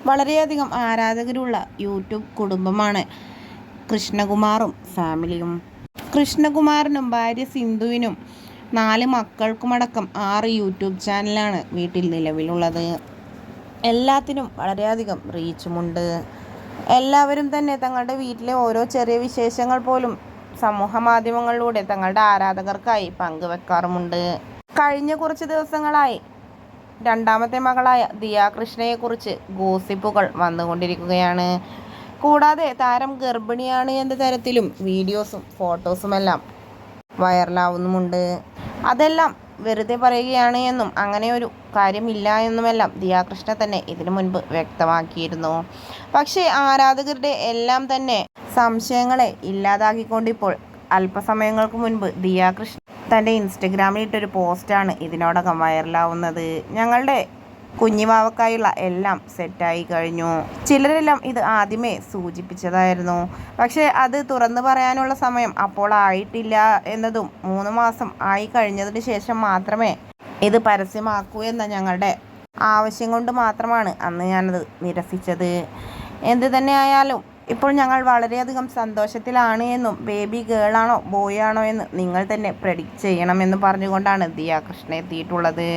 വളരെയധികം ആരാധകരുള്ള യൂട്യൂബ് കുടുംബമാണ് കൃഷ്ണകുമാറും ഫാമിലിയും. കൃഷ്ണകുമാറിനും ഭാര്യ സിന്ധുവിനും 4 മക്കൾക്കുമടക്കം 6 യൂട്യൂബ് ചാനലാണ് വീട്ടിൽ നിലവിലുള്ളത്. എല്ലാത്തിനും വളരെയധികം റീച്ചുമുണ്ട്. എല്ലാവരും തന്നെ തങ്ങളുടെ വീട്ടിലെ ഓരോ ചെറിയ വിശേഷങ്ങൾ പോലും സമൂഹ മാധ്യമങ്ങളിലൂടെ തങ്ങളുടെ ആരാധകർക്കായി പങ്കുവെക്കാറുമുണ്ട്. കഴിഞ്ഞ കുറച്ച് ദിവസങ്ങളായി രണ്ടാമത്തെ മകളായ ദിയ കൃഷ്ണയെക്കുറിച്ച് ഗോസിപ്പുകൾ വന്നുകൊണ്ടിരിക്കുകയാണ്. കൂടാതെ താരം ഗർഭിണിയാണ് എന്ന തരത്തിലും വീഡിയോസും ഫോട്ടോസുമെല്ലാം വൈറലാവുന്നുമുണ്ട്. അതെല്ലാം വെറുതെ പറയുകയാണ് എന്നും അങ്ങനെ ഒരു കാര്യമില്ല എന്നുമെല്ലാം ദിയ കൃഷ്ണ തന്നെ ഇതിനു മുൻപ് വ്യക്തമാക്കിയിരുന്നു. പക്ഷേ ആരാധകരുടെ എല്ലാം തന്നെ സംശയങ്ങളെ ഇല്ലാതാക്കിക്കൊണ്ടിപ്പോൾ അല്പസമയങ്ങൾക്ക് മുൻപ് ദിയ കൃഷ്ണ തൻ്റെ ഇൻസ്റ്റഗ്രാമിൽ ഇട്ടൊരു പോസ്റ്റാണ് ഇതിനോടകം വൈറലാവുന്നത്. ഞങ്ങളുടെ കുഞ്ഞിവാവക്കായുള്ള എല്ലാം സെറ്റായി കഴിഞ്ഞു. ചിലരെല്ലാം ഇത് ആദ്യമേ സൂചിപ്പിച്ചതായിരുന്നു. പക്ഷേ അത് തുറന്നു പറയാനുള്ള സമയം അപ്പോൾ ആയിട്ടില്ല എന്നതും 3 മാസം ആയി കഴിഞ്ഞതിന് ശേഷം മാത്രമേ ഇത് പരസ്യമാക്കൂ എന്ന ഞങ്ങളുടെ ആവശ്യം കൊണ്ട് മാത്രമാണ് അന്ന് ഞാനത് നിരസിച്ചത്. എന്ത് തന്നെ ആയാലും ഇപ്പോൾ ഞങ്ങൾ വളരെയധികം സന്തോഷത്തിലാണ് എന്നും ബേബി ഗേളാണോ ബോയ് ആണോ എന്ന് നിങ്ങൾ തന്നെ പ്രെഡിക്റ്റ് ചെയ്യണമെന്ന് പറഞ്ഞുകൊണ്ടാണ് ദിയ കൃഷ്ണ എത്തിയിട്ടുള്ളത്.